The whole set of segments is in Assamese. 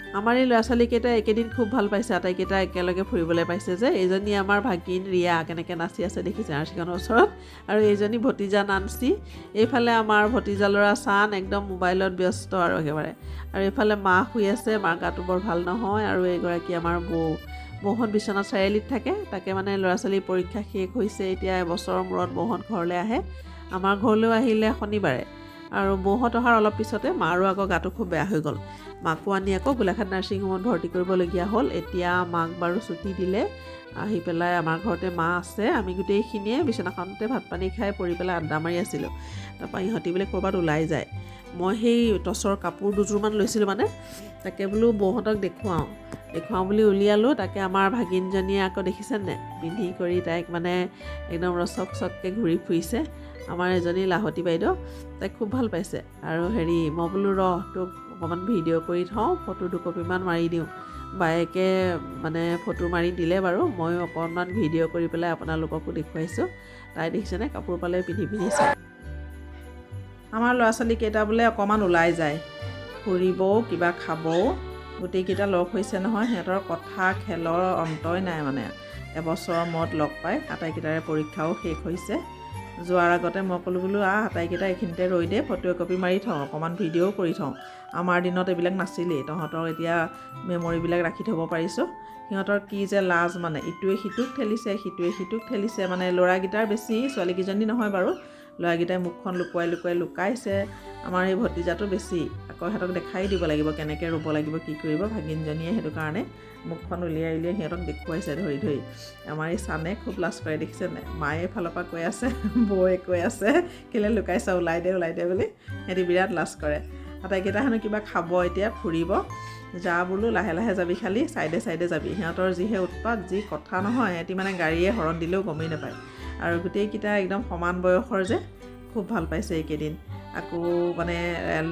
আমাৰ এই ল'ৰা ছোৱালীকেইটা একেদিন খুব ভাল পাইছে আটাইকেইটা একেলগে ফুৰিবলৈ পাইছে যে এইজনী আমাৰ ভাগিন ৰিয়া কেনেকৈ নাচি আছে দেখিছে আৰচিখনৰ ওচৰত আৰু এইজনী ভতিজা নান্সি এইফালে আমাৰ ভতিজা ল'ৰা চান একদম মোবাইলত ব্যস্ত আৰু একেবাৰে আৰু এইফালে মা শুই আছে মাৰ গাটো বৰ ভাল নহয় আৰু এইগৰাকী আমাৰ বৌহঁত বিশ্বনাথ চাৰিআলিত থাকে তাকে মানে ল'ৰা ছোৱালীৰ পৰীক্ষা শেষ হৈছে এতিয়া এবছৰৰ মূৰত বৌহঁত ঘৰলৈ আহে আমাৰ ঘৰলৈও আহিলে শনিবাৰে আৰু বৌহঁত অহাৰ অলপ পিছতে মাৰো আকৌ গাটো খুব বেয়া হৈ গ'ল মাকো আনি আকৌ গোলাঘাট নাৰ্ছিং হোমত ভৰ্তি কৰিবলগীয়া হ'ল এতিয়া মাক বাৰু ছুটি দিলে আহি পেলাই আমাৰ ঘৰতে মা আছে আমি গোটেইখিনিয়ে বিচনাখনতে ভাত পানী খাই পৰি পেলাই আড্ডা মাৰি আছিলোঁ তাৰপৰা ইহঁতি বোলে ক'ৰবাত ওলাই যায় মই সেই টচৰ কাপোৰ দুযোৰমান লৈছিলোঁ মানে তাকে বোলো বৌহঁতক দেখুৱাওঁ বুলি উলিয়ালোঁ তাকে আমাৰ ভাগিনজনীয়ে আকৌ দেখিছেনে পিন্ধি কৰি তাইক মানে একদম ৰচককৈ ঘূৰি ফুৰিছে আমাৰ এজনী লাহতি বাইদেউ তাইক খুব ভাল পাইছে আৰু মই বোলো তোক অকণমান ভিডিঅ' কৰি থওঁ ফটো দুকপিমান মাৰি দিওঁ বায়েকে মানে ফটো মাৰি দিলে বাৰু ময়ো অকণমান ভিডিঅ' কৰি পেলাই আপোনালোককো দেখুৱাইছোঁ তাই দেখিছেনে কাপোৰ পালে পিন্ধি চাই আমাৰ ল'ৰা ছোৱালীকেইটা বোলে অকণমান ওলাই যায় ফুৰিবও কিবা খাবও গোটেইকেইটা লগ হৈছে নহয় সিহঁতৰ কথা খেলৰ অন্তই নাই মানে এবছৰৰ মূৰত লগ পাই আটাইকেইটাৰে পৰীক্ষাও শেষ হৈছে যোৱাৰ আগতে মই ক'লোঁ বোলো আটাইকেইটা এইখিনিতে ৰৈ দে ফটো একপি মাৰি থওঁ অকণমান ভিডিঅ'ও কৰি থওঁ আমাৰ দিনত এইবিলাক নাছিলেই তহঁতৰ এতিয়া মেমৰিবিলাক ৰাখি থ'ব পাৰিছোঁ সিহঁতৰ কি যে লাজ মানে ইটোৱে সিটোক ঠেলিছে মানে ল'ৰাকেইটাৰ বেছি ছোৱালীকেইজনী নহয় বাৰু ল'ৰাকেইটাই মুখখন লুকাইছে আমাৰ এই ভতিজাটো বেছি আকৌ সিহঁতক দেখাই দিব লাগিব কেনেকৈ ৰ'ব লাগিব কি কৰিব ভাগিনজনীয়ে সেইটো কাৰণে মুখখন উলিয়াই সিহঁতক দেখুৱাইছে ধৰি আমাৰ এই চানে খুব লাজ কৰে দেখিছেনে মায়ে ফালৰ পৰা কৈ আছে বৌয়ে কৈ আছে কেলৈ লুকাইছা ওলাই দে বুলি সিহঁতি বিৰাট লাজ কৰে আটাইকেইটা হেনো কিবা খাব এতিয়া ফুৰিব যা বোলো লাহে লাহে যাবি খালি চাইডে যাবি সিহঁতৰ যিহে উৎপাত যি কথা নহয় সিহঁতি মানে গাড়ীয়ে হৰণ দিলেও গমেই নাপায় আৰু গোটেইকেইটা একদম সমান বয়সৰ যে খুব ভাল পাইছে এইকেইদিন আকৌ মানে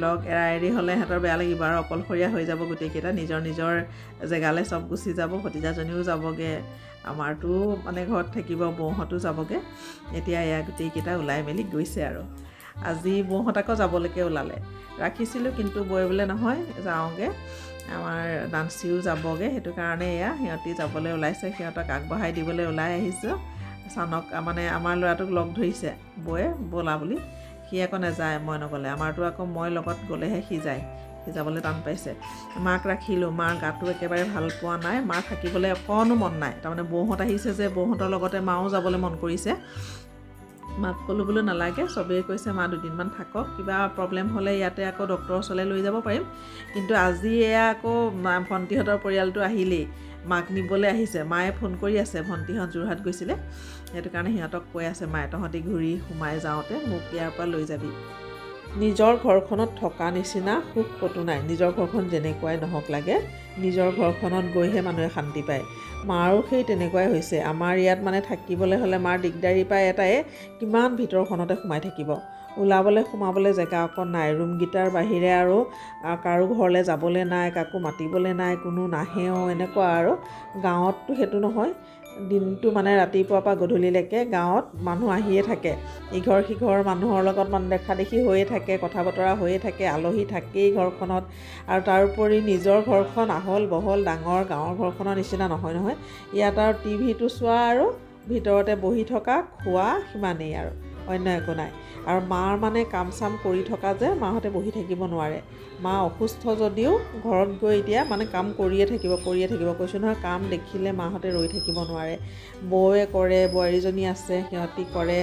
লগ এৰি হ'লে সিহঁতৰ বেয়া লাগিব আৰু অকলশৰীয়া হৈ যাব গোটেইকেইটা নিজৰ জেগালৈ চব গুচি যাব ভতিজাজনীও যাবগৈ আমাৰতো মানে ঘৰত থাকিব বৌহঁতো যাবগৈ এতিয়া এয়া গোটেইকেইটা ওলাই মেলি গৈছে আৰু আজি বৌহঁত আকৌ যাবলৈকে ওলালে ৰাখিছিলোঁ কিন্তু বৈ বোলে নহয় যাওঁগৈ আমাৰ নান্সিও যাবগৈ সেইটো কাৰণে এয়া সিহঁতি যাবলৈ ওলাইছে সিহঁতক আগবঢ়াই দিবলৈ ওলাই আহিছোঁ চানক মানে আমাৰ ল'ৰাটোক লগ ধৰিছে বৌয়ে ব'লা বুলি সি আকৌ নাযায় মই নগ'লে আমাৰতো আকৌ মই লগত গ'লেহে সি যায় সি যাবলৈ টান পাইছে মাক ৰাখিলোঁ মাৰ গাটো একেবাৰে ভাল পোৱা নাই মাৰ থাকিবলৈ অকণো মন নাই তাৰমানে বৌহঁত আহিছে যে বৌহঁতৰ লগতে মাও যাবলৈ মন কৰিছে মাক ক'লোঁ বোলো নালাগে চবেই কৈছে মা দুদিনমান থাকক কিবা প্ৰব্লেম হ'লে ইয়াতে আকৌ ডক্টৰৰ ওচৰলৈ লৈ যাব পাৰিম কিন্তু আজি এয়া আকৌ ভণ্টিহঁতৰ পৰিয়ালটো আহিলেই মাক নিবলৈ আহিছে মায়ে ফোন কৰি আছে ভণ্টিহঁত যোৰহাট গৈছিলে সেইটো কাৰণে সিহঁতক কৈ আছে মায়ে তহঁতি ঘূৰি সোমাই যাওঁতে মোক ইয়াৰ পৰা লৈ যাবি নিজৰ ঘৰখনত থকা নিচিনা সুখ ক'তো নাই নিজৰ ঘৰখন যেনেকুৱাই নহওক লাগে নিজৰ ঘৰখনত গৈহে মানুহে শান্তি পায় মাৰো সেই তেনেকুৱাই হৈছে আমাৰ ইয়াত মানে থাকিবলৈ হ'লে মাৰ দিগদাৰী পায় এটাই কিমান ভিতৰখনতে সোমাই থাকিব ওলাবলৈ সোমাবলৈ জেগা অকণ নাই ৰুমকেইটাৰ বাহিৰে আৰু কাৰো ঘৰলৈ যাবলৈ নাই কাকো মাতিবলৈ নাই কোনো নাহেও এনেকুৱা আৰু গাঁৱততো সেইটো নহয় দিনটো মানে ৰাতিপুৱাৰ পৰা গধূলিলৈকে গাঁৱত মানুহ আহিয়ে থাকে ইঘৰ সিঘৰ মানুহৰ লগত মানে দেখা দেখি হৈয়ে থাকে কথা বতৰা হৈয়ে থাকে আলহী থাকেই ঘৰখনত আৰু তাৰোপৰি নিজৰ ঘৰখন আহল বহল ডাঙৰ গাঁৱৰ ঘৰখনৰ নিচিনা নহয় ইয়াত আৰু টিভিটো চোৱা আৰু ভিতৰতে বহি থকা খোৱা সিমানেই আৰু অন্য একো নাই আৰু মাৰ মানে কাম চাম কৰি থকা যে মাহঁতে বহি থাকিব নোৱাৰে মা অসুস্থ যদিও ঘৰত গৈ এতিয়া মানে কাম কৰিয়ে থাকিব কৈছোঁ নহয় কাম দেখিলে মাহঁতে ৰৈ থাকিব নোৱাৰে বৌয়ে কৰে বোৱাৰীজনী আছে সিহঁতি কৰে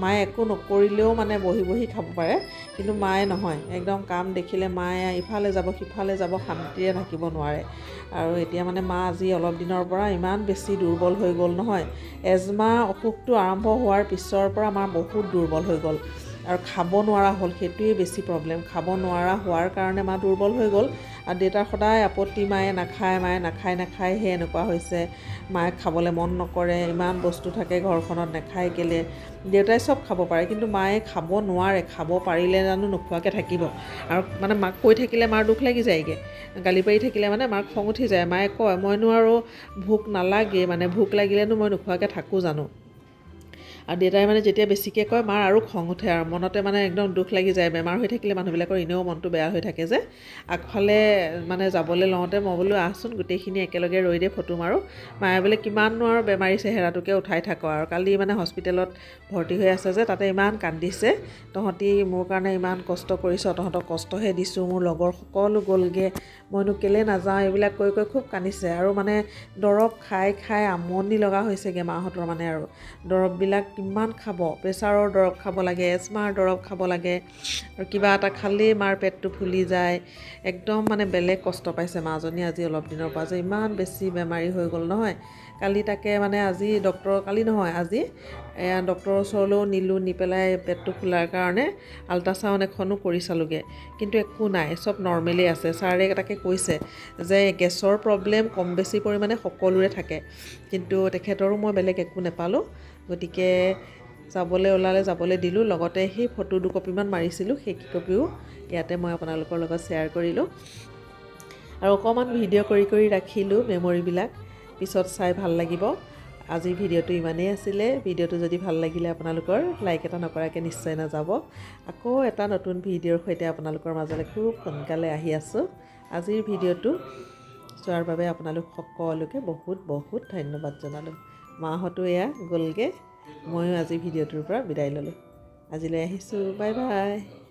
মায়ে একো নকৰিলেও মানে বহি খাব পাৰে কিন্তু মায়ে নহয় একদম কাম দেখিলে মায়ে ইফালে যাব সিফালে যাব শান্তিৰে থাকিব নোৱাৰে আৰু এতিয়া মানে মা আজি অলপ দিনৰ পৰা ইমান বেছি দুৰ্বল হৈ গ'ল নহয় এজমা অসুখটো আৰম্ভ হোৱাৰ পিছৰ পৰা মা বহুত দুৰ্বল হৈ গ'ল আৰু খাব নোৱাৰা হ'ল সেইটোৱে বেছি প্ৰব্লেম খাব নোৱাৰা হোৱাৰ কাৰণে মা দুৰ্বল হৈ গ'ল আৰু দেউতাৰ সদায় আপত্তি মায়ে নাখায় সেই এনেকুৱা হৈছে মায়ে খাবলৈ মন নকৰে ইমান বস্তু থাকে ঘৰখনত নাখায় কেলে দেউতাই চব খাব পাৰে কিন্তু মায়ে খাব নোৱাৰে খাব পাৰিলে জানো নোখোৱাকৈ থাকিব আৰু মানে মাক কৈ থাকিলে মাৰ দুখ লাগি যায়গৈ গালি পাৰি থাকিলে মানে মাৰ খং উঠি যায় মায়ে কয় মইনো আৰু ভোক নালাগে মানে ভোক লাগিলেনো মই নোখোৱাকৈ থাকোঁ জানো আৰু দেউতাই মানে যেতিয়া বেছিকৈ কয় মাৰ আৰু খং উঠে আৰু মনতে মানে একদম দুখ লাগি যায় বেমাৰ হৈ থাকিলে মানুহবিলাকৰ এনেও মনটো বেয়া হৈ থাকে যে আগফালে মানে যাবলৈ লওঁতে মই বোলো আহচোন গোটেইখিনি একেলগে ৰৈ দিয়ে ফটো মাৰোঁ মায়ে বোলে কিমাননো আৰু বেমাৰী চেহেৰাটোকে উঠাই থাকোঁ আৰু কালি মানে হস্পিটেলত ভৰ্তি হৈ আছে যে তাতে ইমান কান্দিছে তহঁতি মোৰ কাৰণে ইমান কষ্ট কৰিছ তহঁতক কষ্টহে দিছোঁ মোৰ লগৰ সকলো গ'লগৈ মইনো কেলৈ নাযাওঁ এইবিলাক কৈ কৈ খুব কান্দিছে আৰু মানে দৰৱ খাই খাই আমনি লগা হৈছেগৈ মাহঁতৰ মানে আৰু দৰৱবিলাক কিমান খাব প্ৰেছাৰৰ দৰৱ খাব লাগে এজমাৰ দৰৱ খাব লাগে আৰু কিবা এটা খালেই মাৰ পেটটো ফুলি যায় একদম মানে বেলেগ কষ্ট পাইছে মাজনী আজি অলপ দিনৰ পৰা যে ইমান বেছি বেমাৰী হৈ গ'ল নহয় কালি তাকে মানে আজি ডক্টৰ কালি নহয় আজি ডক্টৰৰ ওচৰলৈও নিলোঁ নি পেলাই পেটটো ফুলাৰ কাৰণে আল্ট্ৰাচাউণ্ড এখনো কৰি চালোগৈ কিন্তু একো নাই চব নৰ্মেলেই আছে ছাৰে তাকে কৈছে যে গেছৰ প্ৰব্লেম কম বেছি পৰিমাণে সকলোৰে থাকে কিন্তু তেখেতৰো মই বেলেগ একো নাপালোঁ গতিকে যাবলৈ দিলোঁ লগতে সেই ফটো দুকপিমান মাৰিছিলোঁ সেই কপিও ইয়াতে মই আপোনালোকৰ লগত শ্বেয়াৰ কৰিলোঁ আৰু অকণমান ভিডিঅ' কৰি ৰাখিলোঁ মেমৰিবিলাক পিছত চাই ভাল লাগিব আজিৰ ভিডিঅ'টো ইমানেই আছিলে ভিডিঅ'টো যদি ভাল লাগিলে আপোনালোকৰ লাইক এটা নকৰাকৈ নিশ্চয় নাযাব আকৌ এটা নতুন ভিডিঅ'ৰ সৈতে আপোনালোকৰ মাজলৈ খুব সোনকালে আহি আছোঁ আজিৰ ভিডিঅ'টো চোৱাৰ বাবে আপোনালোক সকলোকে বহুত বহুত ধন্যবাদ জনালোঁ মাহঁতো এয়া গ'লগৈ ময়ো আজি ভিডিঅ'টোৰ পৰা বিদায় ল'লোঁ আজিলৈ আহিছোঁ বাই বাই